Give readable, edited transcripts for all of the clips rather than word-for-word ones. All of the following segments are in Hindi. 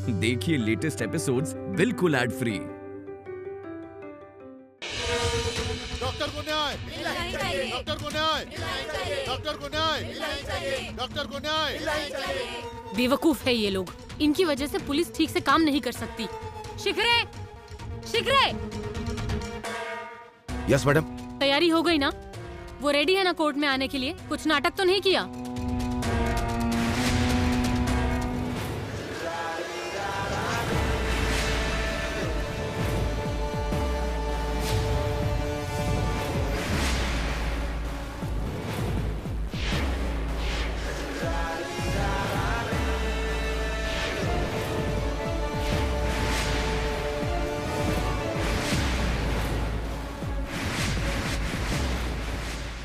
देखिए लेटेस्ट एपिसोड्स बिल्कुल एड फ्री। डॉक्टर को न्याय, डॉक्टर को न्याय, डॉक्टर को न्याय, डॉक्टर को न्याय। बेवकूफ है ये लोग, इनकी वजह से पुलिस ठीक से काम नहीं कर सकती। शिखरे, शिखरे, यस मैडम। तैयारी हो गई ना? वो रेडी है ना कोर्ट में आने के लिए? कुछ नाटक तो नहीं किया?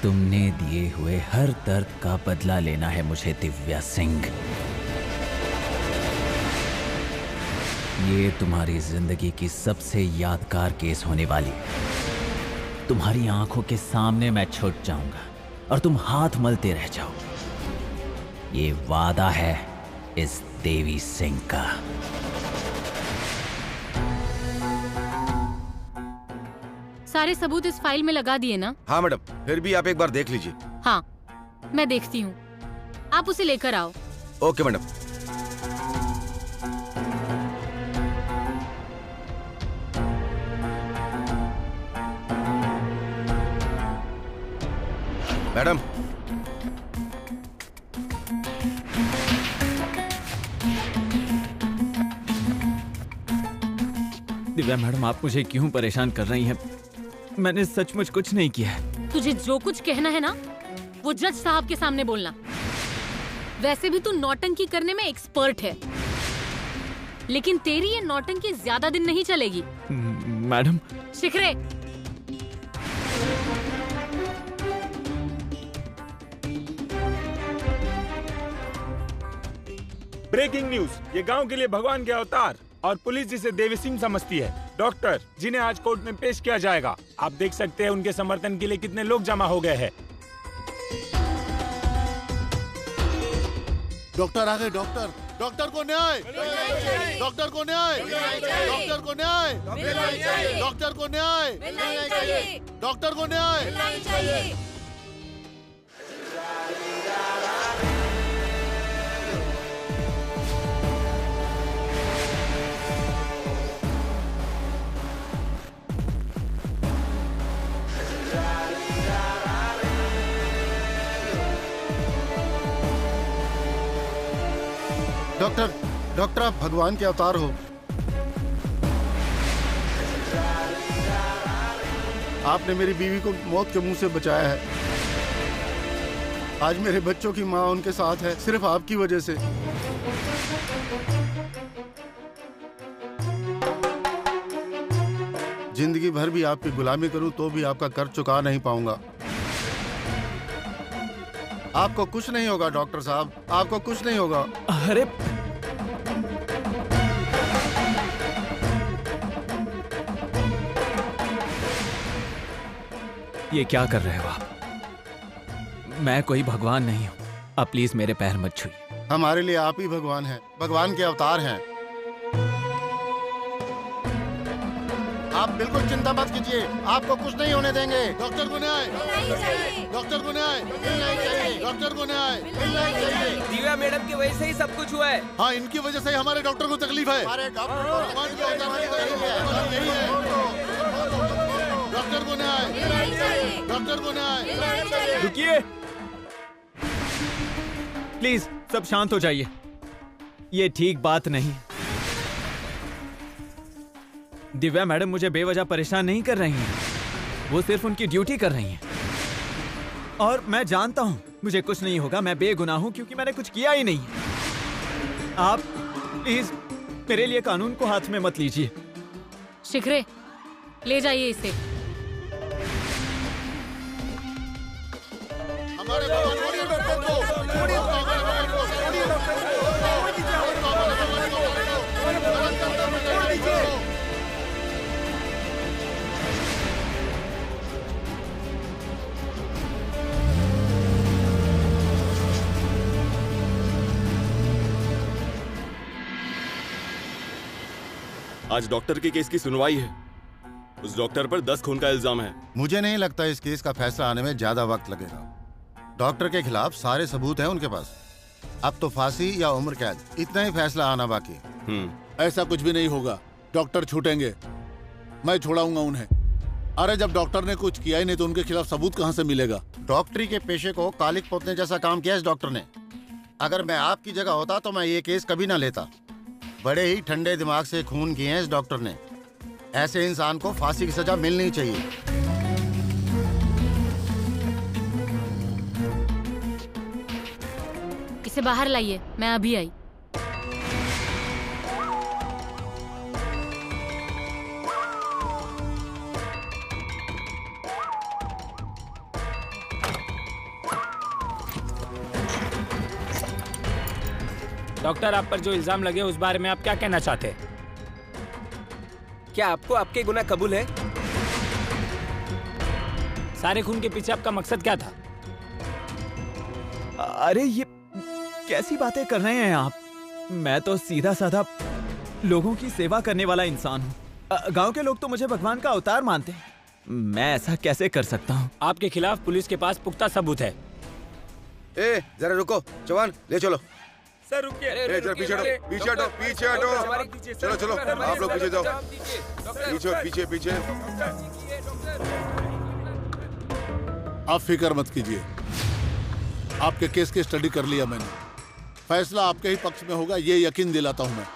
तुमने दिए हुए हर दर्द का बदला लेना है मुझे दिव्या सिंह। ये तुम्हारी जिंदगी की सबसे यादगार केस होने वाली है। तुम्हारी आंखों के सामने मैं छूट जाऊंगा और तुम हाथ मलते रह जाओ। ये वादा है इस देवी सिंह का। सारे सबूत इस फाइल में लगा दिए ना? हाँ मैडम, फिर भी आप एक बार देख लीजिए। हाँ, मैं देखती हूँ। आप उसे लेकर आओ। Okay madam. Madam, Divya madam, आप मुझे क्यों परेशान कर रही हैं? मैंने सचमुच कुछ नहीं किया है। तुझे जो कुछ कहना है ना, वो जज साहब के सामने बोलना। वैसे भी तू नौटंकी करने में एक्सपर्ट है, लेकिन तेरी ये नौटंकी ज्यादा दिन नहीं चलेगी। मैडम। शिखरे, ब्रेकिंग न्यूज, ये गांव के लिए भगवान के अवतार और पुलिस जिसे देवी सिंह समझती है, डॉक्टर जिन्हें आज कोर्ट में पेश किया जाएगा। आप देख सकते हैं उनके समर्थन के लिए कितने लोग जमा हो गए हैं। डॉक्टर आ गए। डॉक्टर, डॉक्टर को न्याय, डॉक्टर को न्याय, डॉक्टर को न्याय, डॉक्टर को न्याय, डॉक्टर को न्याय। डॉक्टर, डॉक्टर आप भगवान के अवतार हो। आपने मेरी बीवी को मौत के मुंह से बचाया है। आज मेरे बच्चों की माँ उनके साथ है, सिर्फ आपकी वजह से। जिंदगी भर भी आपकी गुलामी करूं तो भी आपका कर्ज चुका नहीं पाऊंगा। आपको कुछ नहीं होगा डॉक्टर साहब, आपको कुछ नहीं होगा। अरे ये क्या कर रहे हो आप? मैं कोई भगवान नहीं हूँ। आप प्लीज मेरे पैर मत छुइए। हमारे लिए आप ही भगवान हैं, भगवान के अवतार हैं। आप बिल्कुल चिंता मत कीजिए, आपको कुछ नहीं होने देंगे। डॉक्टर को न्याय, डॉक्टर को न्याय, डॉक्टर को न्याय। दिव्या मैडम की वजह से ही सब कुछ हुआ है। हाँ, इनकी वजह से हमारे डॉक्टर को तकलीफ है। हमारे डॉक्टर को भगवान की यही है। डॉक्टर को न्याय, डॉक्टर को न्याय। रुकिए प्लीज, सब शांत हो जाइए। ये ठीक बात नहीं। दिव्या मैडम मुझे बेवजह परेशान नहीं कर रही हैं। वो सिर्फ उनकी ड्यूटी कर रही हैं। और मैं जानता हूं मुझे कुछ नहीं होगा, मैं बेगुनाह हूं क्योंकि मैंने कुछ किया ही नहीं। आप प्लीज मेरे लिए कानून को हाथ में मत लीजिए। शिखरे, ले जाइए इसे। हमारे भगवान को छोड़िए, डॉक्टर को छोड़िए, हमारे भगवान को छोड़िए, डॉक्टर को छोड़ दीजिए। आज डॉक्टर के केस की सुनवाई है। उस डॉक्टर पर 10 खून का इल्जाम है। मुझे नहीं लगता इस केस का फैसला आने में ज्यादा वक्त लगेगा। डॉक्टर के खिलाफ सारे सबूत हैं उनके पास। अब तो फांसी या उम्र कैद, इतना ही फैसला आना बाकी है। ऐसा कुछ भी नहीं होगा, डॉक्टर छूटेंगे, मैं छोड़ाऊंगा उन्हें। अरे जब डॉक्टर ने कुछ किया ही नहीं तो उनके खिलाफ सबूत कहाँ से मिलेगा? डॉक्टरी के पेशे को कालिक पोतने जैसा काम किया इस डॉक्टर ने। अगर मैं आपकी जगह होता तो मैं ये केस कभी ना लेता। बड़े ही ठंडे दिमाग से खून किए हैं इस डॉक्टर ने। ऐसे इंसान को फांसी की सजा मिलनी चाहिए। इसे बाहर लाइए, मैं अभी आई। डॉक्टर, आप पर जो इल्जाम लगे उस बारे में आप क्या कहना चाहते हैं? क्या आपको आपके गुनाह कबूल है? सारे खून के पीछे आपका मकसद क्या था? अरे ये कैसी बातें कर रहे हैं आप? मैं तो सीधा साधा लोगों की सेवा करने वाला इंसान हूँ। गांव के लोग तो मुझे भगवान का अवतार मानते हैं। मैं ऐसा कैसे कर सकता हूँ? आपके खिलाफ पुलिस के पास पुख्ता सबूत है। ए, जरा रुको, जवान ले चलो। सर रुकिए। जरा पीछे हटो, पीछे हटो, पीछे हटो। चलो चलो, आप लोग पीछे जाओ। पीछे पीछे पीछे। आप फिक्र मत कीजिए, आपके केस की स्टडी कर लिया मैंने। फैसला आपके ही पक्ष में होगा, ये यकीन दिलाता हूं मैं।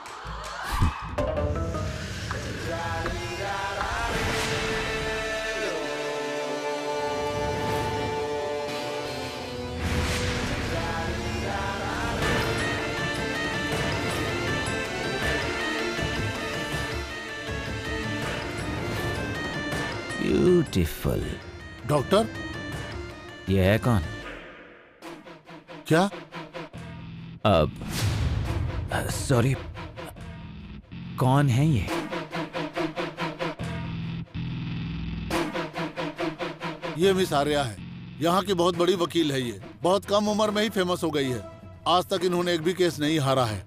ब्यूटीफुल। डॉक्टर, ये है कौन? क्या? अब सॉरी, कौन है ये? ये मिस आर्या है, यहाँ की बहुत बड़ी वकील है। ये बहुत कम उम्र में ही फेमस हो गई है। आज तक इन्होंने एक भी केस नहीं हारा है।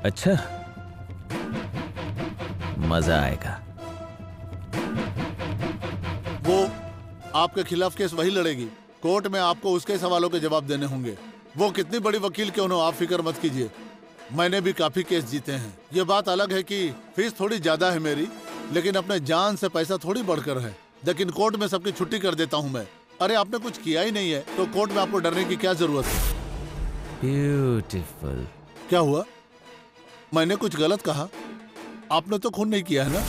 अच्छा, मजा आएगा। वो आपके खिलाफ केस वही लड़ेगी। कोर्ट में आपको उसके सवालों के जवाब देने होंगे। वो कितनी बड़ी वकील क्यों ना हो, आप फिक्र मत कीजिए। मैंने भी काफी केस जीते हैं। ये बात अलग है कि फीस थोड़ी ज्यादा है मेरी, लेकिन अपने जान से पैसा थोड़ी बढ़कर है। लेकिन कोर्ट में सबकी छुट्टी कर देता हूँ मैं। अरे आपने कुछ किया ही नहीं है तो कोर्ट में आपको डरने की क्या जरूरत है? ब्यूटीफुल। क्या हुआ? मैंने कुछ गलत कहा? आपने तो खून नहीं किया है ना?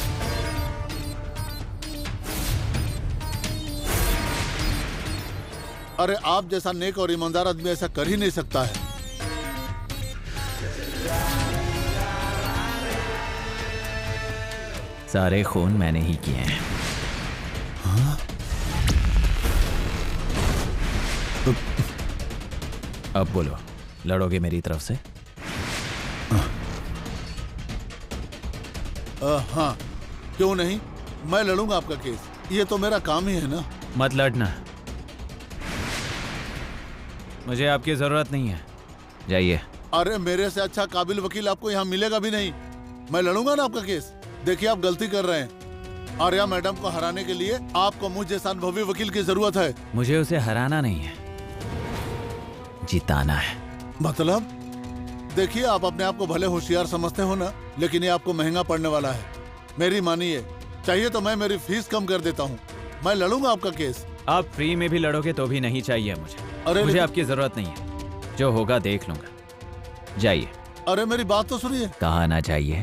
अरे आप जैसा नेक और ईमानदार आदमी ऐसा कर ही नहीं सकता है। सारे खून मैंने ही किए हैं। हाँ? अब बोलो, लड़ोगे मेरी तरफ से? हाँ, क्यों नहीं, मैं लड़ूंगा आपका केस। ये तो मेरा काम ही है ना। मत लड़ना, मुझे आपकी जरूरत नहीं है, जाइए। अरे मेरे से अच्छा काबिल वकील आपको यहाँ मिलेगा भी नहीं। मैं लड़ूंगा ना आपका केस। देखिए आप गलती कर रहे हैं। आर्या मैडम को हराने के लिए आपको मुझ जैसा अनुभवी वकील की जरूरत है। मुझे उसे हराना नहीं है, जिताना है। मतलब? देखिए आप अपने आप को भले होशियार समझते हो ना, लेकिन ये आपको महंगा पड़ने वाला है। मेरी मानिए, चाहिए तो मैं मेरी फीस कम कर देता हूँ। मैं लड़ूंगा आपका केस। आप फ्री में भी लड़ोगे तो भी नहीं चाहिए मुझे। अरे मुझे आपकी जरूरत नहीं है, जो होगा देख लूंगा, जाइए। अरे मेरी बात तो सुनिए। कहा ना जाइए।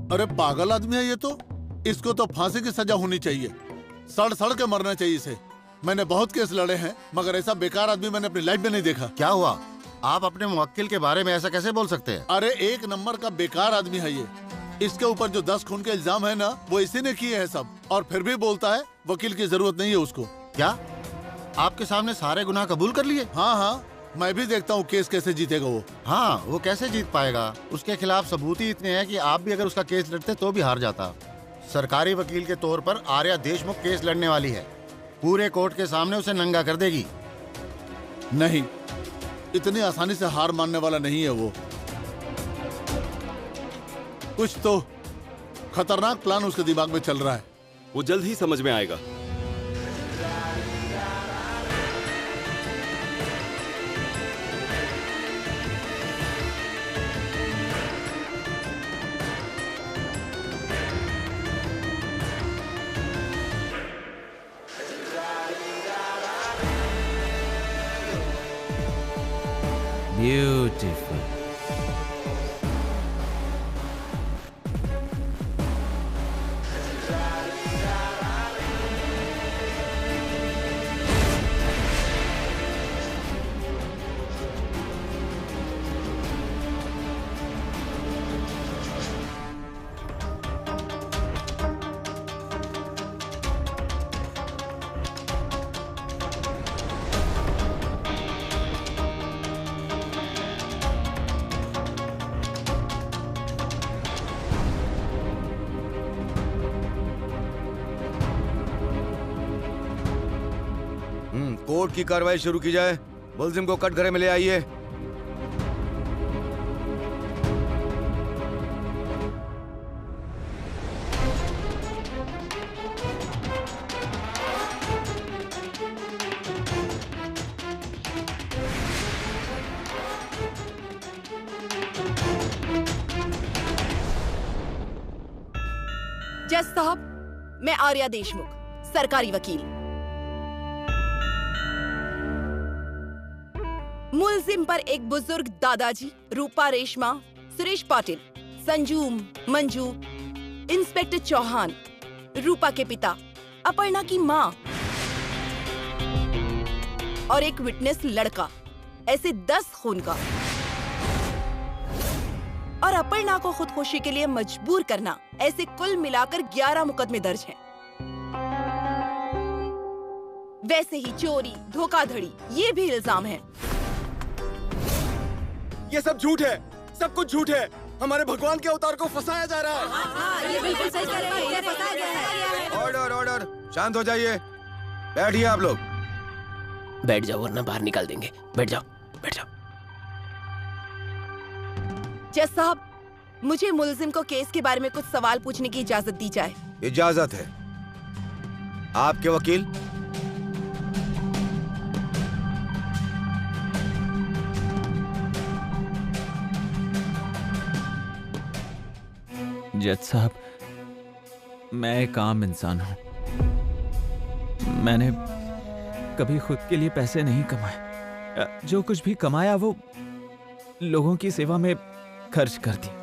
अरे पागल आदमी है ये तो। इसको तो फांसी की सजा होनी चाहिए। सड़ सड़ के मरना चाहिए इसे। मैंने बहुत केस लड़े हैं, मगर ऐसा बेकार आदमी मैंने अपनी लाइफ में नहीं देखा। क्या हुआ? आप अपने मुवक्किल के बारे में ऐसा कैसे बोल सकते हैं? अरे एक नंबर का बेकार आदमी है ये। इसके ऊपर जो 10 खून के इल्जाम है ना, वो इसी ने किए हैं सब। और फिर भी बोलता है वकील की जरूरत नहीं है उसको। क्या आपके सामने सारे गुनाह कबूल कर लिए? हाँ हाँ, मैं भी देखता हूँ केस कैसे जीतेगा वो। हाँ, वो कैसे जीत पाएगा? उसके खिलाफ सबूत ही इतने हैं कि आप भी अगर उसका केस लड़ते तो भी हार जाता। सरकारी वकील के तौर पर आर्या देशमुख केस लड़ने वाली है। पूरे कोर्ट के सामने उसे नंगा कर देगी। नहीं, इतनी आसानी से हार मानने वाला नहीं है वो। कुछ तो खतरनाक प्लान उसके दिमाग में चल रहा है। वो जल्द ही समझ में आएगा। ब्यूटीफुल। कोर्ट की कार्रवाई शुरू की जाए। मुलजिम को कटघरे में ले आइए। जज साहब, मैं आर्या देशमुख, सरकारी वकील। मुलजिम पर एक बुजुर्ग दादाजी, रूपा रेशमा, सुरेश पाटिल, संजू, मंजू, इंस्पेक्टर चौहान, रूपा के पिता, अपर्णा की माँ और एक विटनेस लड़का, ऐसे 10 खून का। और अपर्णा को खुदकुशी के लिए मजबूर करना, ऐसे कुल मिलाकर 11 मुकदमे दर्ज हैं। वैसे ही चोरी, धोखाधड़ी, ये भी इल्जाम है। ये सब झूठ है, सब कुछ झूठ है। हमारे भगवान के अवतार को फंसाया जा रहा है। ये बिल्कुल सही कह रहे हैं, फंसाया गया है। ऑर्डर, ऑर्डर, शांत हो जाइए। बैठिए आप लोग। बैठ जाओ वरना बाहर निकाल देंगे। बैठ जाओ, बैठ जाओ। जज साहब, मुझे मुलजिम को केस के बारे में कुछ सवाल पूछने की इजाजत दी जाए। इजाजत है। आपके वकील? जज साहब, मैं एक आम इंसान हूं। मैंने कभी खुद के लिए पैसे नहीं कमाए। जो कुछ भी कमाया वो लोगों की सेवा में खर्च कर दिया।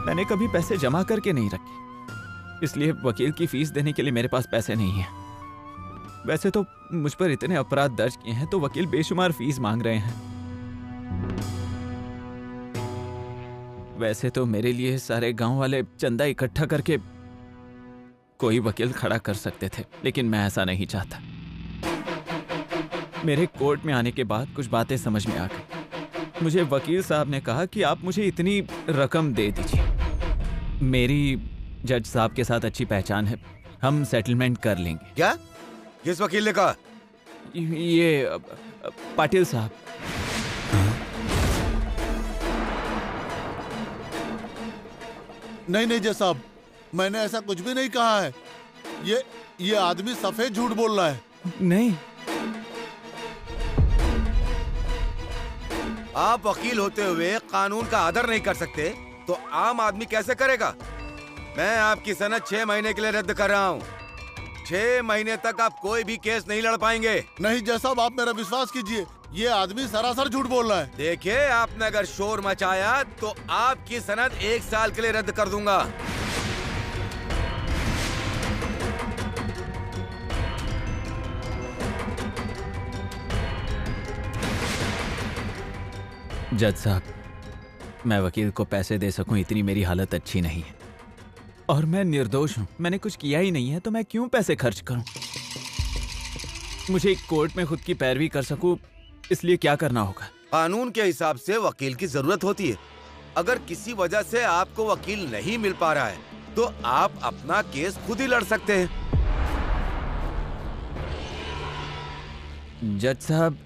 मैंने कभी पैसे जमा करके नहीं रखे, इसलिए वकील की फीस देने के लिए मेरे पास पैसे नहीं है। वैसे तो मुझ पर इतने अपराध दर्ज किए हैं तो वकील बेशुमार फीस मांग रहे हैं। वैसे तो मेरे लिए सारे गांव वाले चंदा इकट्ठा करके कोई वकील खड़ा कर सकते थे, लेकिन मैं ऐसा नहीं चाहता। मेरे कोर्ट में आने के बाद कुछ बातें समझ में आ गई। मुझे वकील साहब ने कहा कि आप मुझे इतनी रकम दे दीजिए। मेरी जज साहब के साथ अच्छी पहचान है, हम सेटलमेंट कर लेंगे। क्या? किस वकील ने कहा? ये पाटिल साहब। नहीं नहीं जज साहब, मैंने ऐसा कुछ भी नहीं कहा है। ये आदमी सफेद झूठ बोल रहा है। नहीं। आप वकील होते हुए कानून का आदर नहीं कर सकते तो आम आदमी कैसे करेगा? मैं आपकी सनद 6 महीने के लिए रद्द कर रहा हूँ। 6 महीने तक आप कोई भी केस नहीं लड़ पाएंगे। नहीं जज साहब, आप मेरा विश्वास कीजिए, ये आदमी सरासर झूठ बोल रहा है। देखिए, आपने अगर शोर मचाया तो आपकी सनद 1 साल के लिए रद्द कर दूंगा। जज साहब, मैं वकील को पैसे दे सकूं इतनी मेरी हालत अच्छी नहीं है, और मैं निर्दोष हूं। मैंने कुछ किया ही नहीं है तो मैं क्यों पैसे खर्च करूं? मुझे कोर्ट में खुद की पैरवी कर सकूं, इसलिए क्या करना होगा? कानून के हिसाब से वकील की जरूरत होती है। अगर किसी वजह से आपको वकील नहीं मिल पा रहा है तो आप अपना केस खुद ही लड़ सकते हैं। जज साहब,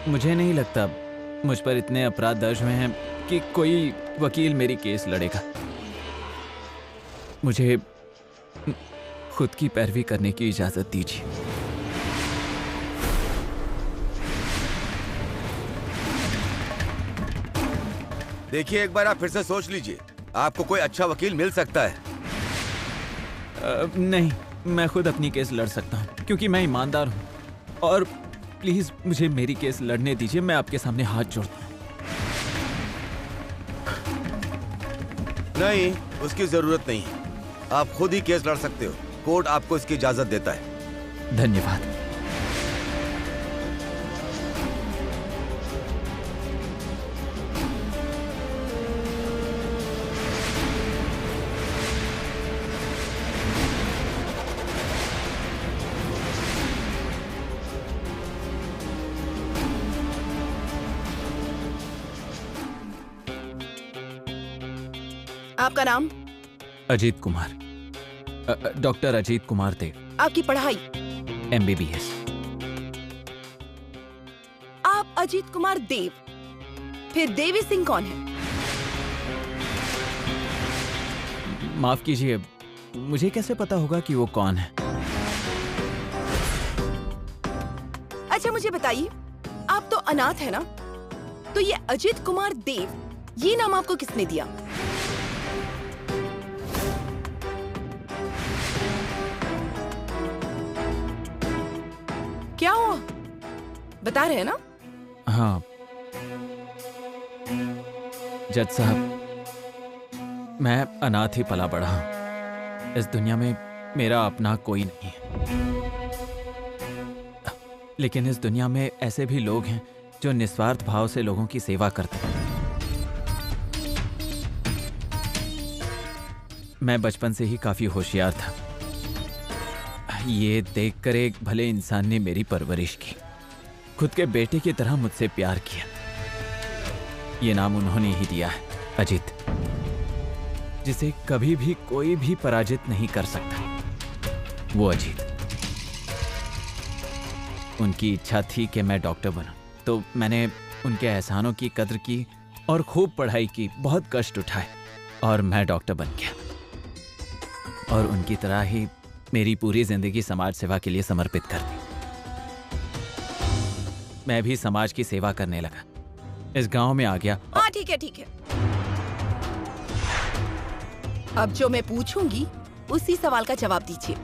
मुझे नहीं लगता मुझ पर इतने अपराध दर्ज हुए हैं कि कोई वकील मेरी केस लड़ेगा। मुझे खुद की पैरवी करने की इजाजत दीजिए। देखिए, एक बार आप फिर से सोच लीजिए, आपको कोई अच्छा वकील मिल सकता है। नहीं, मैं खुद अपनी केस लड़ सकता हूँ क्योंकि मैं ईमानदार हूँ। और प्लीज मुझे मेरी केस लड़ने दीजिए, मैं आपके सामने हाथ जोड़ता हूँ। नहीं, उसकी जरूरत नहीं है। आप खुद ही केस लड़ सकते हो। कोर्ट आपको इसकी इजाजत देता है। धन्यवाद। आपका नाम? अजीत कुमार, डॉक्टर अजीत कुमार देव। आपकी पढ़ाई? MBBS। आप अजीत कुमार देव, फिर देवी सिंह कौन है? माफ कीजिए, मुझे कैसे पता होगा कि वो कौन है? अच्छा मुझे बताइए, आप तो अनाथ है ना, तो ये अजीत कुमार देव, ये नाम आपको किसने दिया? क्या हुआ, बता रहे हैं ना? हाँ जज साहब, मैं अनाथ ही पला बढ़ा हूं। इस दुनिया में मेरा अपना कोई नहीं है, लेकिन इस दुनिया में ऐसे भी लोग हैं जो निस्वार्थ भाव से लोगों की सेवा करते हैं। मैं बचपन से ही काफी होशियार था। ये देखकर एक भले इंसान ने मेरी परवरिश की, खुद के बेटे की तरह मुझसे प्यार किया। ये नाम उन्होंने ही दिया है, अजीत, जिसे कभी भी कोई भी पराजित नहीं कर सकता। वो अजीत। उनकी इच्छा थी कि मैं डॉक्टर बनूं, तो मैंने उनके एहसानों की कद्र की और खूब पढ़ाई की, बहुत कष्ट उठाए और मैं डॉक्टर बन गया। और उनकी तरह ही मेरी पूरी जिंदगी समाज सेवा के लिए समर्पित कर दी। मैं भी समाज की सेवा करने लगा, इस गांव में आ गया। हाँ ठीक है ठीक है, अब जो मैं पूछूंगी उसी सवाल का जवाब दीजिए।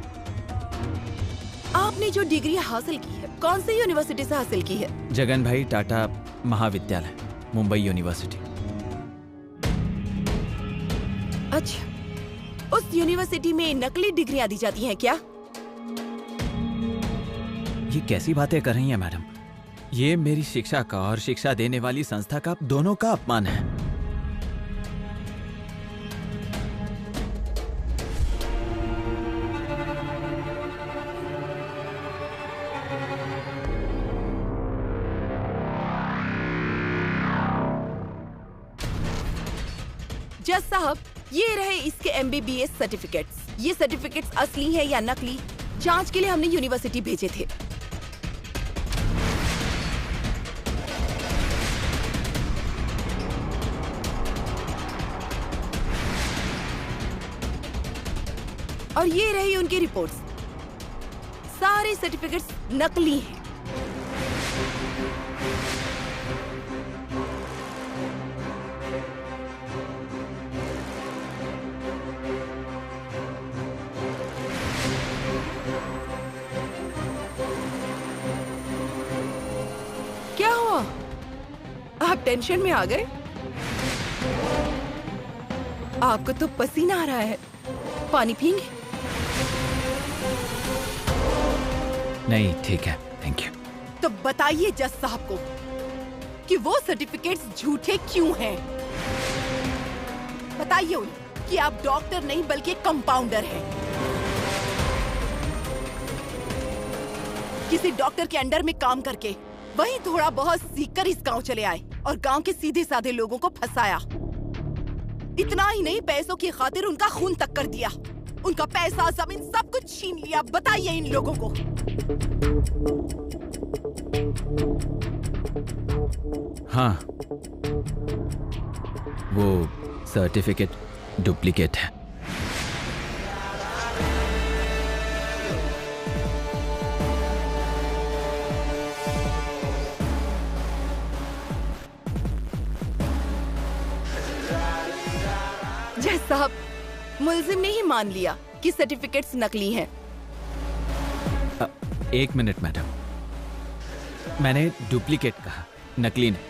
आपने जो डिग्री हासिल की है, कौन सी यूनिवर्सिटी से हासिल की है? जगन भाई टाटा महाविद्यालय, मुंबई यूनिवर्सिटी। अच्छा, उस यूनिवर्सिटी में नकली डिग्रियां दी जाती हैं क्या? ये कैसी बातें कर रही हैं मैडम? ये मेरी शिक्षा का और शिक्षा देने वाली संस्था का दोनों का अपमान है। जज साहब, ये रहे इसके MBBS सर्टिफिकेट्स। ये सर्टिफिकेट्स असली है या नकली, जांच के लिए हमने यूनिवर्सिटी भेजे थे। और ये रही उनकी रिपोर्ट्स। सारे सर्टिफिकेट्स नकली हैं। क्या हुआ, आप टेंशन में आ गए? आपको तो पसीना आ रहा है, पानी पिएंगे? नहीं ठीक है, थैंक यू। तो बताइए जज साहब को कि वो सर्टिफिकेट्स झूठे क्यों हैं? बताइए उन्हें कि आप डॉक्टर नहीं बल्कि कंपाउंडर हैं। किसी डॉक्टर के अंडर में काम करके वही थोड़ा बहुत सीखकर इस गांव चले आए और गांव के सीधे साधे लोगों को फंसाया। इतना ही नहीं, पैसों की खातिर उनका खून तक कर दिया। उनका पैसा, जमीन, सब कुछ छीन लिया। बताइए इन लोगों को। हाँ, वो सर्टिफिकेट डुप्लीकेट है। जज साहब, मुल्जिम ने ही मान लिया कि सर्टिफिकेट्स नकली हैं। एक मिनट मैडम, मैंने डुप्लीकेट कहा, नकली नहीं।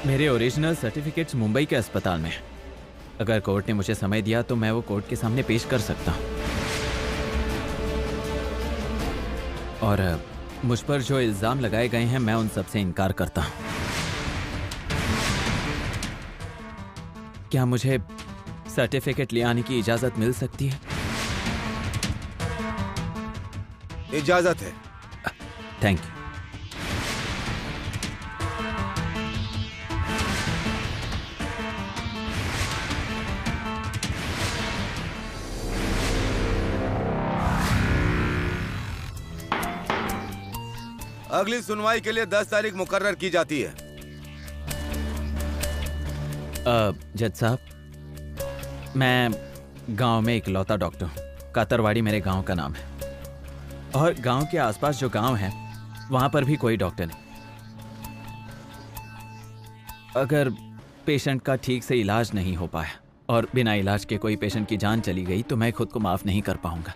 मेरे ओरिजिनल सर्टिफिकेट्स मुंबई के अस्पताल में हैं। अगर कोर्ट ने मुझे समय दिया तो मैं वो कोर्ट के सामने पेश कर सकता हूँ। और मुझ पर जो इल्जाम लगाए गए हैं मैं उन सब से इनकार करता हूँ। क्या मुझे सर्टिफिकेट ले आने की इजाजत मिल सकती है? इजाजत है। Thank you. अगली सुनवाई के लिए 10 तारीख मुकर्रर की जाती है। जज साहब, मैं गांव में इकलौता डॉक्टर हूँ। कातरवाड़ी मेरे गांव का नाम है और गांव के आसपास जो गांव है वहां पर भी कोई डॉक्टर नहीं। अगर पेशेंट का ठीक से इलाज नहीं हो पाया और बिना इलाज के कोई पेशेंट की जान चली गई तो मैं खुद को माफ नहीं कर पाऊंगा।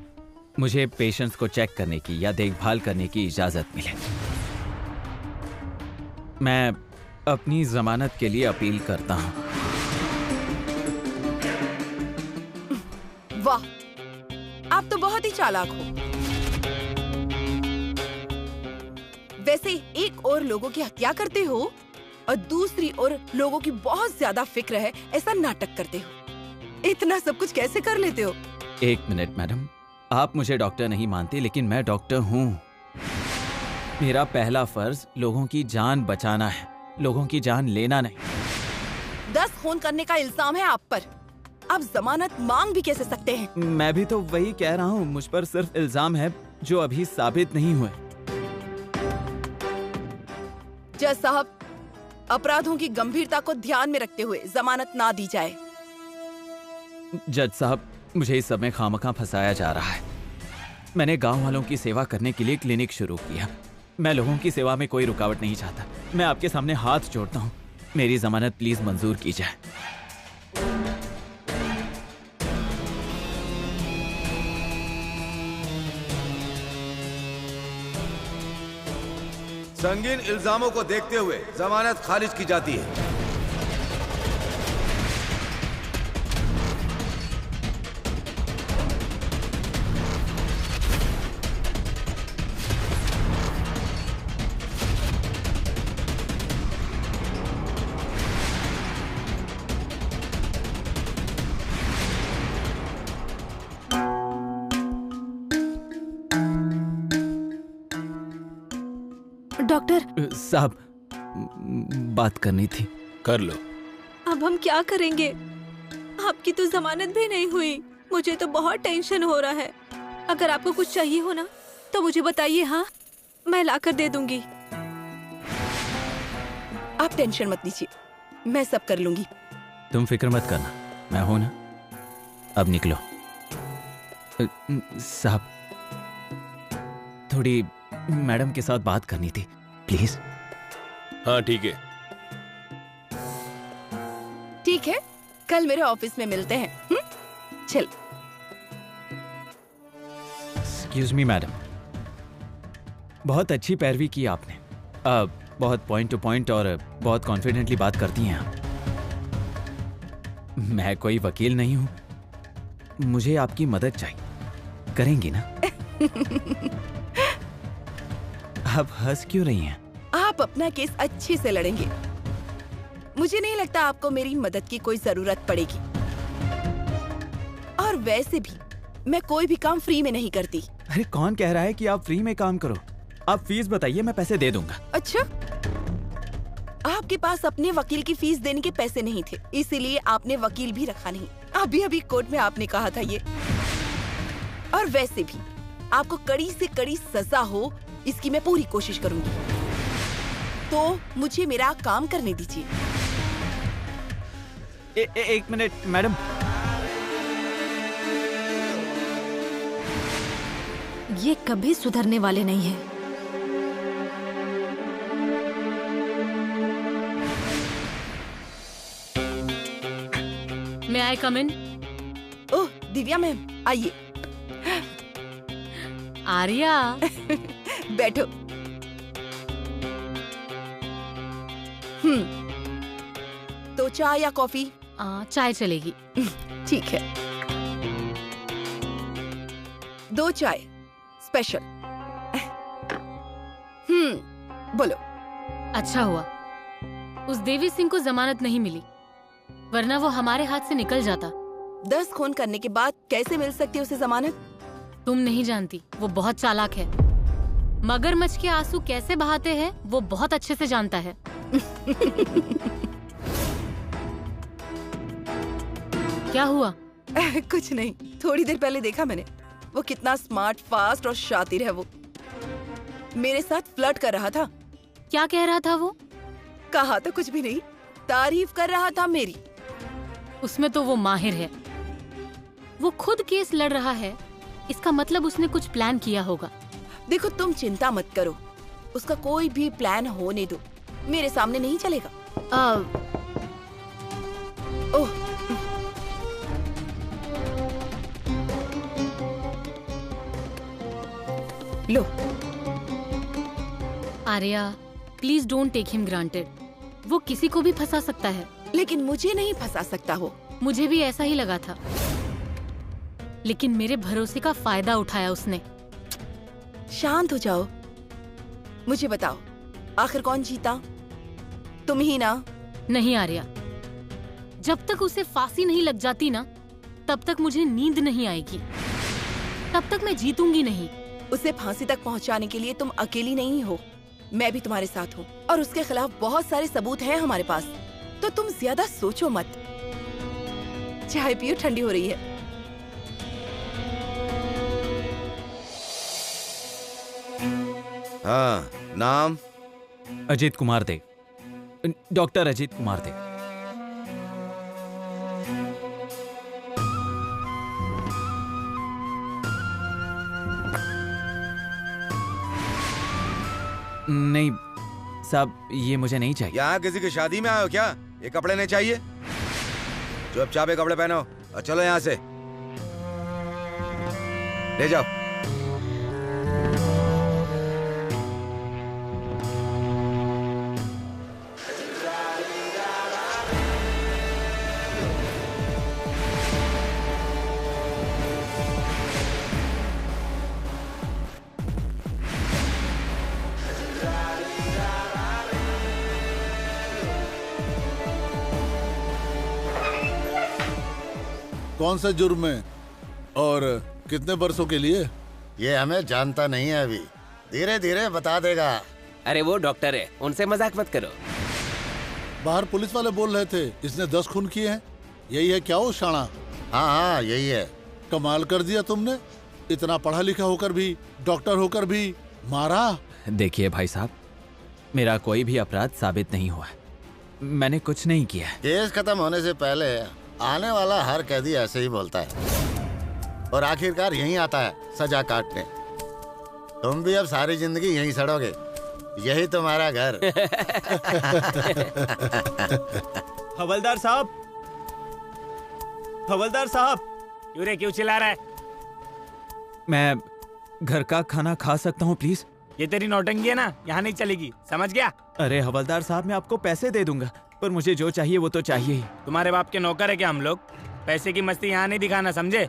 मुझे पेशेंट्स को चेक करने की या देखभाल करने की इजाजत मिले। मैं अपनी जमानत के लिए अपील करता हूं। वाह, आप तो बहुत ही चालाक हो। वैसे एक और लोगों की हत्या करते हो और दूसरी ओर लोगों की बहुत ज्यादा फिक्र है, ऐसा नाटक करते हो। इतना सब कुछ कैसे कर लेते हो? एक मिनट मैडम, आप मुझे डॉक्टर नहीं मानती लेकिन मैं डॉक्टर हूँ। मेरा पहला फर्ज लोगों की जान बचाना है, लोगों की जान लेना नहीं। 10 खून करने का इल्जाम है आप पर। आप जमानत मांग भी कैसे सकते हैं? मैं भी तो वही कह रहा हूँ, मुझ पर सिर्फ इल्जाम है जो अभी साबित नहीं हुए। जज साहब, अपराधों की गंभीरता को ध्यान में रखते हुए जमानत ना दी जाए। जज साहब, मुझे इस सब में खामखा फंसाया जा रहा है। मैंने गांव वालों की सेवा करने के लिए क्लिनिक शुरू किया। मैं लोगों की सेवा में कोई रुकावट नहीं चाहता। मैं आपके सामने हाथ जोड़ता हूँ, मेरी जमानत प्लीज मंजूर की जाए। संगीन इल्जामों को देखते हुए जमानत खारिज की जाती है। डॉक्टर साहब, बात करनी थी। कर लो। अब हम क्या करेंगे? आपकी तो जमानत भी नहीं हुई। मुझे तो बहुत टेंशन हो रहा है। अगर आपको कुछ चाहिए हो ना तो मुझे बताइए। हाँ, मैं लाकर दे दूंगी। आप टेंशन मत लीजिए, मैं सब कर लूंगी। तुम फिक्र मत करना, मैं हूं ना। अब निकलो। साहब, थोड़ी मैडम के साथ बात करनी थी, प्लीज। हाँ ठीक है। ठीक है, कल मेरे ऑफिस में मिलते हैं। चल। एक्सक्यूज मी मैडम, बहुत अच्छी पैरवी की आपने। बहुत पॉइंट टू पॉइंट और बहुत कॉन्फिडेंटली बात करती हैं आप। मैं कोई वकील नहीं हूं, मुझे आपकी मदद चाहिए। करेंगी ना? आप हंस क्यों रही हैं? आप अपना केस अच्छे से लड़ेंगे। मुझे नहीं लगता आपको मेरी मदद की कोई जरूरत पड़ेगी। और वैसे भी मैं कोई भी काम फ्री में नहीं करती। अरे कौन कह रहा है कि आप फ्री में काम करो? आप फीस बताइए, मैं पैसे दे दूंगा। अच्छा, आपके पास अपने वकील की फीस देने के पैसे नहीं थे, इसीलिए आपने वकील भी रखा नहीं। अभी अभी कोर्ट में आपने कहा था ये। और वैसे भी आपको कड़ी से कड़ी सजा हो, इसकी मैं पूरी कोशिश करूंगी। तो मुझे मेरा काम करने दीजिए। एक मिनट मैडम। ये कभी सुधरने वाले नहीं हैं। May I come in? Oh Divya ma'am, आइए। आर्या। बैठो। तो चाय या कॉफी? चाय चलेगी। ठीक है, 2 चाय स्पेशल। बोलो। अच्छा हुआ उस देवी सिंह को जमानत नहीं मिली, वरना वो हमारे हाथ से निकल जाता। 10 खून करने के बाद कैसे मिल सकती है उसे जमानत? तुम नहीं जानती, वो बहुत चालाक है। मगरमच्छ के आंसू कैसे बहाते हैं वो बहुत अच्छे से जानता है। क्या हुआ? कुछ नहीं, थोड़ी देर पहले देखा मैंने। वो कितना स्मार्ट, फास्ट और शातिर है। वो मेरे साथ फ्लर्ट कर रहा था। क्या कह रहा था वो? कहा तो कुछ भी नहीं, तारीफ कर रहा था मेरी। उसमें तो वो माहिर है। वो खुद केस लड़ रहा है, इसका मतलब उसने कुछ प्लान किया होगा। देखो तुम चिंता मत करो, उसका कोई भी प्लान होने दो, मेरे सामने नहीं चलेगा। ओह लो। Arya please don't take him granted. वो किसी को भी फंसा सकता है, लेकिन मुझे नहीं फंसा सकता हो। मुझे भी ऐसा ही लगा था, लेकिन मेरे भरोसे का फायदा उठाया उसने। शांत हो जाओ, मुझे बताओ आखिर कौन जीता? तुम ही ना? नहीं आर्या, जब तक उसे फांसी नहीं लग जाती ना, तब तक मुझे नींद नहीं आएगी, तब तक मैं जीतूंगी नहीं। उसे फांसी तक पहुंचाने के लिए तुम अकेली नहीं हो, मैं भी तुम्हारे साथ हूँ। और उसके खिलाफ बहुत सारे सबूत हैं हमारे पास, तो तुम ज्यादा सोचो मत। चाय पियो, ठंडी हो रही है। हाँ, नाम? अजीत कुमार दे, डॉक्टर अजीत कुमार दे। नहीं साहब, ये मुझे नहीं चाहिए। यहाँ किसी की शादी में आए हो क्या? ये कपड़े नहीं चाहिए? चुपचाप ये कपड़े पहनो और चलो यहाँ से। ले जाओ। कौन सा जुर्म में और कितने वर्षों के लिए? ये हमें जानता नहीं है अभी, धीरे धीरे बता देगा। अरे वो डॉक्टर है, उनसे मजाक मत करो। बाहर पुलिस वाले बोल रहे थे इसने 10 खून किए हैं, यही है क्या वो शाना? हाँ हाँ यही है। कमाल कर दिया तुमने, इतना पढ़ा लिखा होकर भी, डॉक्टर होकर भी मारा। देखिए भाई साहब, मेरा कोई भी अपराध साबित नहीं हुआ, मैंने कुछ नहीं किया। केस खत्म होने से पहले आने वाला हर कैदी ऐसे ही बोलता है और आखिरकार यहीं आता है सजा काटने। तुम भी अब सारी जिंदगी यहीं सड़ोगे, यही तुम्हारा घर। हवलदार साहब, हवलदार साहब। क्यों रे, क्यों चिल्ला रहा है? मैं घर का खाना खा सकता हूँ प्लीज? ये तेरी नौटंकी है ना, यहाँ नहीं चलेगी, समझ गया? अरे हवलदार साहब, मैं आपको पैसे दे दूंगा, पर मुझे जो चाहिए वो तो चाहिए ही। तुम्हारे बाप के नौकर है क्या हम लोग? पैसे की मस्ती यहाँ नहीं दिखाना, समझे?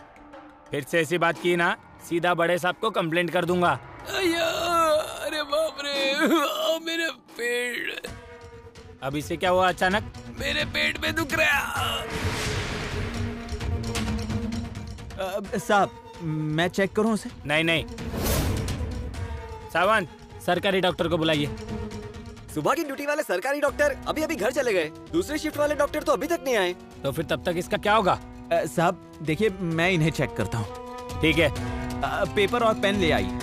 फिर से ऐसी बात की ना, सीधा बड़े साहब को कंप्लेंट कर दूंगा। अरे बाप रे, मेरे पेट। अब इसे क्या हुआ अचानक? मेरे पेट में दुख रहा। साहब, मैं चेक करूं उसे? नहीं नहीं, सावंत, सरकारी डॉक्टर को बुलाइए। सुबह की ड्यूटी वाले सरकारी डॉक्टर अभी अभी घर चले गए, दूसरी शिफ्ट वाले डॉक्टर तो अभी तक नहीं आए। तो फिर तब तक इसका क्या होगा? साहब देखिए, मैं इन्हें चेक करता हूँ। ठीक है। पेपर और पेन ले आइए।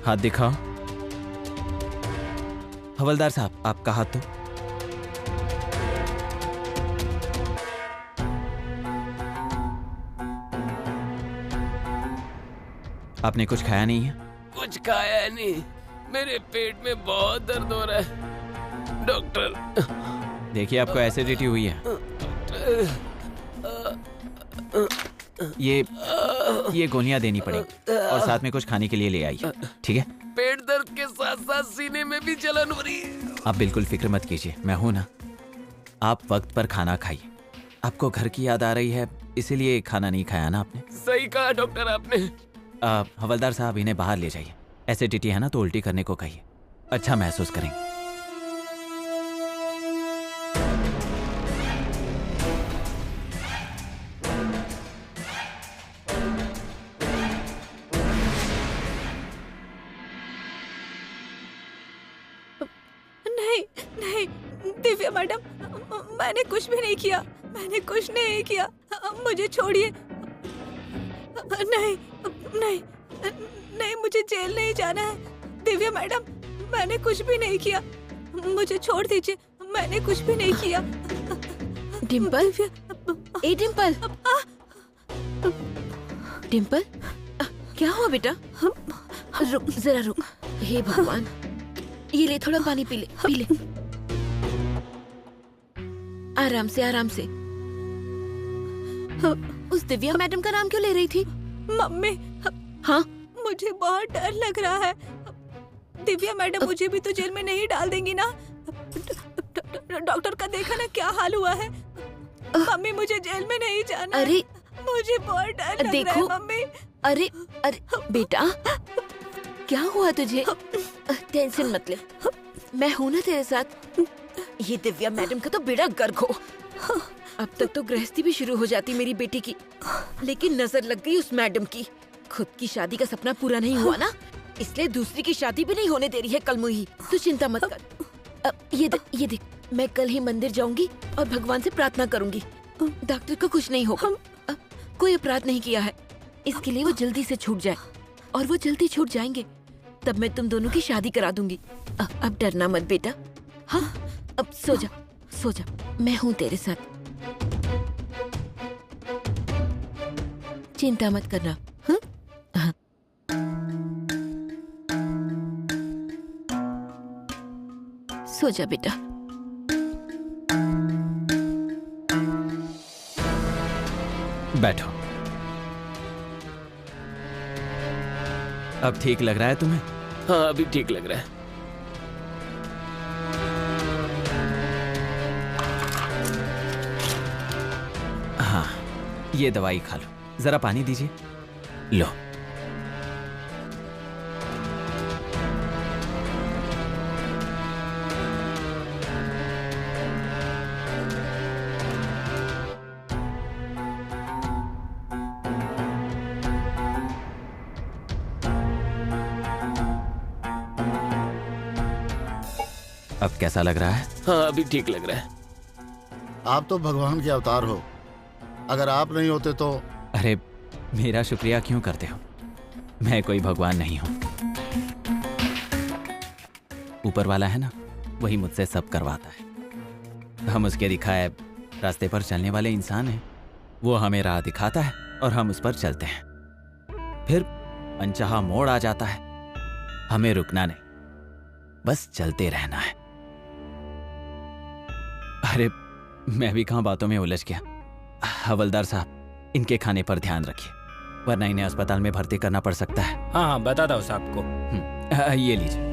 हाथ दिखाओ। हवलदार साहब, आपका हाथ तो। आपने कुछ खाया नहीं है? कुछ खाया नहीं, मेरे पेट में बहुत दर्द हो रहा है डॉक्टर। देखिए, आपको एसिडिटी हुई है। ये गोलियां देनी पड़ेगी और साथ में कुछ खाने के लिए ले आइए, ठीक है? पेट दर्द के साथ साथ सीने में भी जलन हो रही है। आप बिल्कुल फिक्र मत कीजिए, मैं हूं ना। आप वक्त पर खाना खाइए। आपको घर की याद आ रही है, इसीलिए खाना नहीं खाया ना आपने? सही कहा डॉक्टर आपने। हवलदार साहब, इन्हें बाहर ले जाइए। एसिडिटी है ना, तो उल्टी करने को कहिए, अच्छा महसूस करेंगे। नहीं नहीं दिव्या मैडम, मैंने कुछ भी नहीं किया, मैंने कुछ नहीं किया, मुझे छोड़िए। नहीं नहीं नहीं, मुझे जेल नहीं जाना है। दिव्या मैडम, मैंने कुछ भी नहीं किया, मुझे छोड़ दीजिए, मैंने कुछ भी नहीं किया। डिम्पल, ए डिम्पल, डिम्पल, क्या हुआ बेटा? रुक जरा रुक। हे भगवान, ये ले, थोड़ा पानी पी ले, पी ले। आराम से आराम से। उस दिव्या मैडम का नाम क्यों ले रही थी? मम्मी, हाँ, मुझे बहुत डर लग रहा है। दिव्या मैडम मुझे भी तो जेल में नहीं डाल देंगी ना? डॉक्टर का देखा ना क्या हाल हुआ है। मम्मी, मुझे जेल में नहीं जाना। अरे मुझे बहुत डर लग रहा है मम्मी। अरे अरे बेटा, क्या हुआ तुझे? टेंशन मत ले, मैं हूं ना तेरे साथ। ये दिव्या मैडम का तो बेड़ा गर्क हो। अब तक तो गृहस्थी भी शुरू हो जाती मेरी बेटी की, लेकिन नजर लग गई उस मैडम की। खुद की शादी का सपना पूरा नहीं हुआ ना, इसलिए दूसरी की शादी भी नहीं होने दे रही है कलमुही। तू चिंता मत कर। ये देख, मैं कल ही मंदिर जाऊंगी और भगवान से प्रार्थना करूंगी। डॉक्टर को कुछ नहीं होगा, कोई अपराध नहीं किया है, इसके लिए वो जल्दी से छूट जाए। और वो जल्दी छूट जाएंगे तब मैं तुम दोनों की शादी करा दूंगी। अब डरना मत बेटा। हाँ, अब सो जा, सो जा, मैं हूँ तेरे साथ, चिंता मत करना। हाँ? सो जा बेटा। बैठो। अब ठीक लग रहा है तुम्हें? हाँ, अभी ठीक लग रहा है। हाँ, ये दवाई खा लो। जरा पानी दीजिए। लो। अब कैसा लग रहा है? हाँ, अभी ठीक लग रहा है। आप तो भगवान के अवतार हो, अगर आप नहीं होते तो। अरे, मेरा शुक्रिया क्यों करते हो? मैं कोई भगवान नहीं हूं। ऊपर वाला है ना, वही मुझसे सब करवाता है। हम उसके दिखाए रास्ते पर चलने वाले इंसान हैं। वो हमें राह दिखाता है और हम उस पर चलते हैं। फिर अनचाहा मोड़ आ जाता है, हमें रुकना नहीं, बस चलते रहना है। अरे, मैं भी कहां बातों में उलझ गया। हवलदार साहब, इनके खाने पर ध्यान रखिए, वरना इन्हें अस्पताल में भर्ती करना पड़ सकता है। हाँ हाँ, बताता हूँ साहब को। ये लीजिए।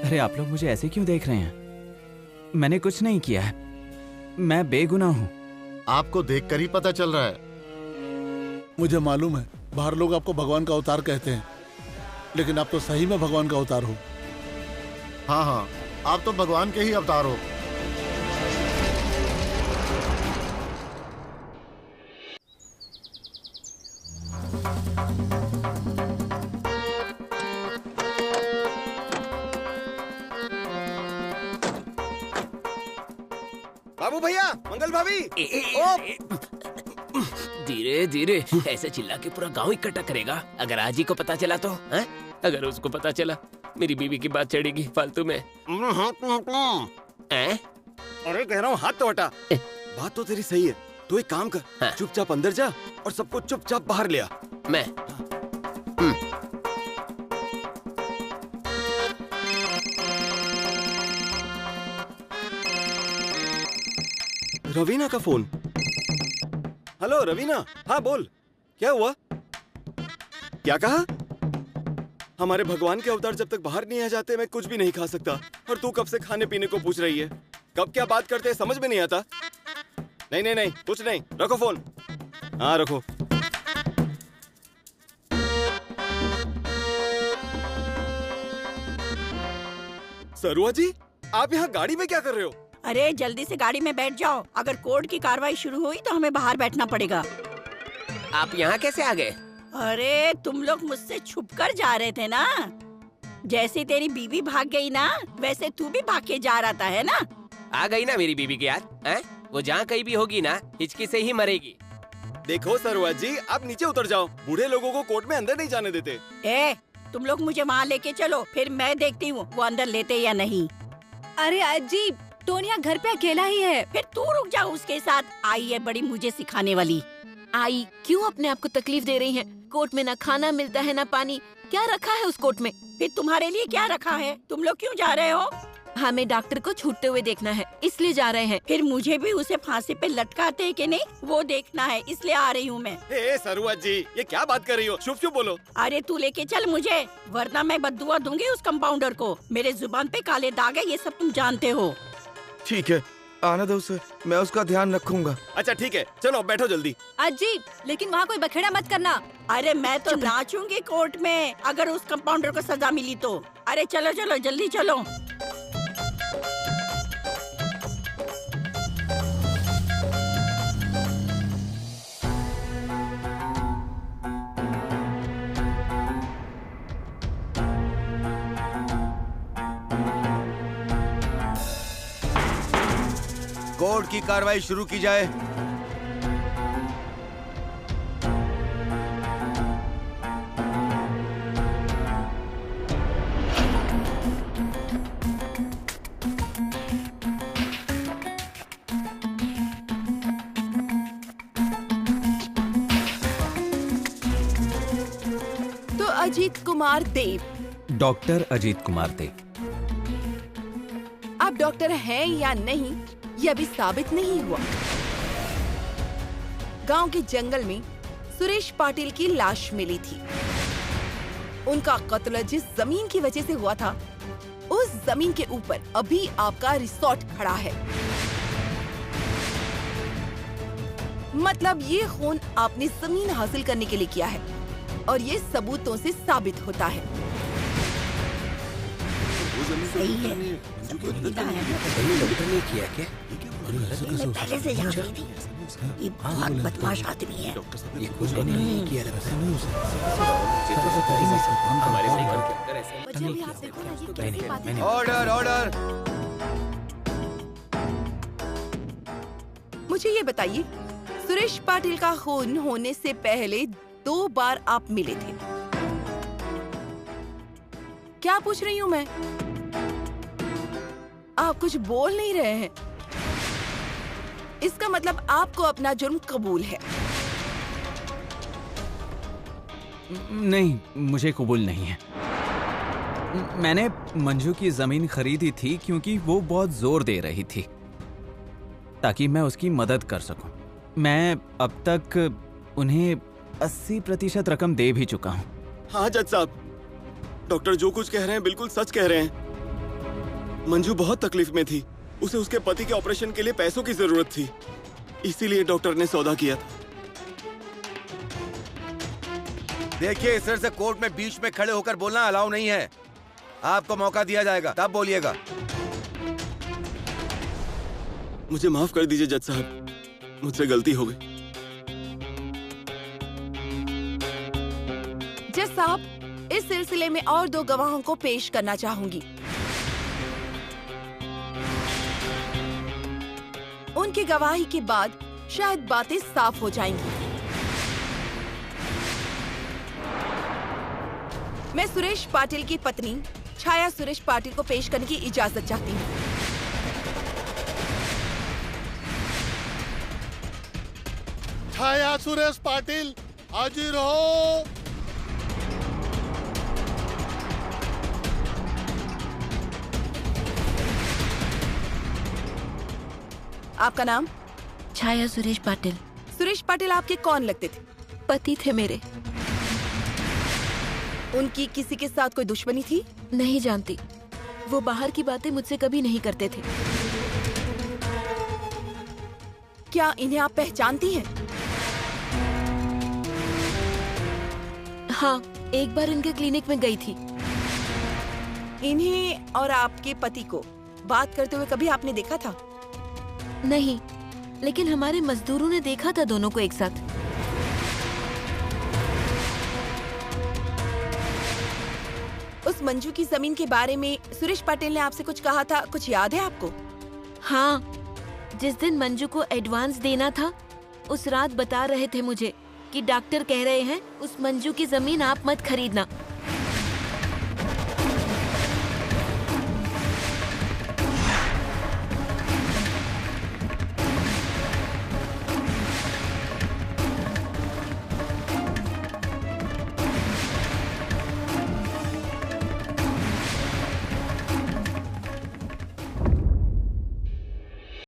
अरे, आप लोग मुझे ऐसे क्यों देख रहे हैं? मैंने कुछ नहीं किया है, मैं बेगुनाह हूँ। आपको देखकर ही पता चल रहा है। मुझे मालूम है, बाहर लोग आपको भगवान का अवतार कहते हैं, लेकिन आप तो सही में भगवान का अवतार हो। हाँ हाँ, आप तो भगवान के ही अवतार हो। बाबू भैया, मंगल भाभी। धीरे धीरे, ऐसे चिल्ला के पूरा गांव इकट्ठा करेगा। अगर आज ही को पता चला तो है? अगर उसको पता चला मेरी बीवी की बात चढ़ेगी फालतू में। अरे कह रहा हूँ हाथ तो हटा। बात तो तेरी सही है, तू एक काम कर, हाँ। चुपचाप अंदर जा और सबको चुपचाप बाहर ले आ। मैं रवीना का फोन। हेलो रवीना, हाँ बोल, क्या हुआ? क्या कहा? हमारे भगवान के अवतार जब तक बाहर नहीं आ जाते मैं कुछ भी नहीं खा सकता, और तू कब से खाने पीने को पूछ रही है? कब क्या बात करते हैं समझ में नहीं आता। नहीं नहीं नहीं, कुछ नहीं, रखो फोन। हाँ रखो। सरुआ जी, आप यहाँ गाड़ी में क्या कर रहे हो? अरे जल्दी से गाड़ी में बैठ जाओ, अगर कोर्ट की कार्रवाई शुरू हुई तो हमें बाहर बैठना पड़ेगा। आप यहाँ कैसे आ गए? अरे तुम लोग मुझसे छुपकर जा रहे थे ना, जैसे तेरी बीवी भाग गई ना वैसे तू भी भाग के जा रहा था, है ना? आ गई ना मेरी बीवी की याद है? वो जहाँ कहीं भी होगी ना हिचकी से ही मरेगी। देखो सरुआ जी, आप नीचे उतर जाओ, बूढ़े लोगों को कोर्ट में अंदर नहीं जाने देते। तुम लोग मुझे वहाँ लेके चलो, फिर मैं देखती हूँ वो अंदर लेते या नहीं। अरे अजी, टोनिया घर पे अकेला ही है। फिर तू रुक जा उसके साथ, आई है बड़ी मुझे सिखाने वाली। आई क्यों अपने आप को तकलीफ दे रही हैं? कोर्ट में ना खाना मिलता है ना पानी, क्या रखा है उस कोर्ट में? फिर तुम्हारे लिए क्या रखा है? तुम लोग क्यों जा रहे हो? हमें डॉक्टर को छूटते हुए देखना है, इसलिए जा रहे हैं। फिर मुझे भी उसे फांसी पे लटकाते हैं कि नहीं वो देखना है, इसलिए आ रही हूँ मैं। सरुआ जी, ये क्या बात कर रही हो? चुप चुप बोलो। अरे तू लेके चल मुझे, वरना मैं बद्दुआ दूंगी उस कंपाउंडर को। मेरे जुबान पे काले दाग है, ये सब तुम जानते हो। ठीक है, आने दो उसे, मैं उसका ध्यान रखूंगा। अच्छा ठीक है, चलो बैठो जल्दी। अजी, लेकिन वहाँ कोई बखेड़ा मत करना। अरे मैं तो नाचूंगी कोर्ट में अगर उस कंपाउंडर को सजा मिली तो। अरे चलो चलो जल्दी चलो। कोर्ट की कार्रवाई शुरू की जाए। तो अजीत कुमार देव, डॉक्टर अजीत कुमार देव। आप डॉक्टर हैं या नहीं ये अभी साबित नहीं हुआ। गांव के जंगल में सुरेश पाटिल की लाश मिली थी। उनका कत्ल जिस जमीन की वजह से हुआ था, उस जमीन के ऊपर अभी आपका रिसोर्ट खड़ा है। मतलब ये खून आपने जमीन हासिल करने के लिए किया है और ये सबूतों से साबित होता है। सही है। डॉक्टर ने किया क्या? मैं पहले से जान रही थी, ये बहुत बदमाश आदमी है। ये कुछ नहीं किया ऑर्डर ऑर्डर। मुझे ये बताइए, सुरेश पाटिल का खून होने से पहले 2 बार आप मिले थे। क्या पूछ रही हूँ मैं? आप कुछ बोल नहीं रहे हैं। इसका मतलब आपको अपना जुर्म कबूल है। नहीं, मुझे कबूल नहीं है। मैंने मंजू की जमीन खरीदी थी क्योंकि वो बहुत जोर दे रही थी ताकि मैं उसकी मदद कर सकूं। मैं अब तक उन्हें 80% रकम दे भी चुका हूं। हाँ जज साहब, डॉक्टर जो कुछ कह रहे हैं बिल्कुल सच कह रहे हैं। मंजू बहुत तकलीफ में थी, उसे उसके पति के ऑपरेशन के लिए पैसों की जरूरत थी, इसीलिए डॉक्टर ने सौदा किया था। देखिए, इस तरह से कोर्ट में बीच में खड़े होकर बोलना अलाउ नहीं है। आपको मौका दिया जाएगा, तब बोलिएगा। मुझे माफ कर दीजिए जज साहब, मुझसे गलती हो गई। जज साहब, इस सिलसिले में और 2 गवाहों को पेश करना चाहूंगी। उन उनकी गवाही के बाद शायद बातें साफ हो जाएंगी। मैं सुरेश पाटिल की पत्नी छाया सुरेश पाटिल को पेश करने की इजाजत चाहती हूँ। छाया सुरेश पाटिल हाजिर हो। आपका नाम? छाया सुरेश पाटिल। सुरेश पाटिल आपके कौन लगते थे? पति थे मेरे। उनकी किसी के साथ कोई दुश्मनी थी? नहीं जानती, वो बाहर की बातें मुझसे कभी नहीं करते थे। क्या इन्हें आप पहचानती हैं? हाँ, एक बार इनके क्लिनिक में गई थी। इन्हें और आपके पति को बात करते हुए कभी आपने देखा था? नहीं, लेकिन हमारे मजदूरों ने देखा था दोनों को एक साथ। उस मंजू की जमीन के बारे में सुरेश पाटिल ने आपसे कुछ कहा था, कुछ याद है आपको? हाँ, जिस दिन मंजू को एडवांस देना था, उस रात बता रहे थे मुझे कि डॉक्टर कह रहे हैं उस मंजू की जमीन आप मत खरीदना।